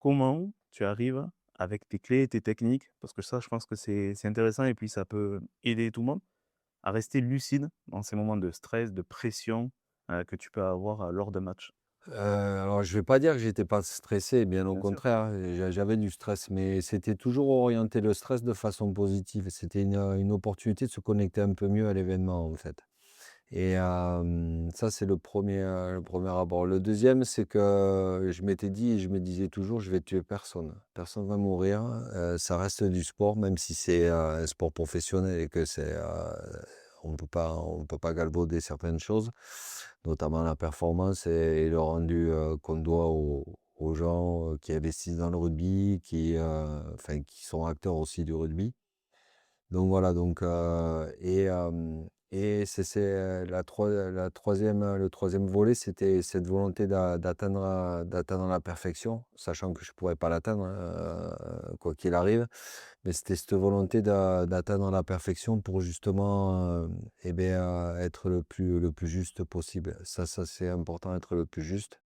comment tu arrives avec tes clés et tes techniques, parce que ça, je pense que c'est intéressant et puis ça peut aider tout le monde à rester lucide dans ces moments de stress, de pression, que tu peux avoir, lors d'un match? Alors je vais pas dire que j'étais pas stressé, bien au Bien sûr. contraire, j'avais du stress, mais c'était toujours orienté le stress de façon positive. C'était une opportunité de se connecter un peu mieux à l'événement, en fait. Et ça, c'est le premier abord. Le deuxième, c'est que je m'étais dit et je me disais toujours: «Je vais tuer personne. Personne va mourir, ça reste du sport», même si c'est, un sport professionnel et que on peut pas galvauder certaines choses, notamment la performance et le rendu, qu'on doit aux gens, qui investissent dans le rugby, enfin, qui sont acteurs aussi du rugby. Donc voilà, et c'est la 3e, le troisième volet, c'était cette volonté d'atteindre la perfection, sachant que je pourrais pas l'atteindre, quoi qu'il arrive. Mais c'était cette volonté d'atteindre la perfection pour justement, être le plus juste possible. Ça c'est important, être le plus juste.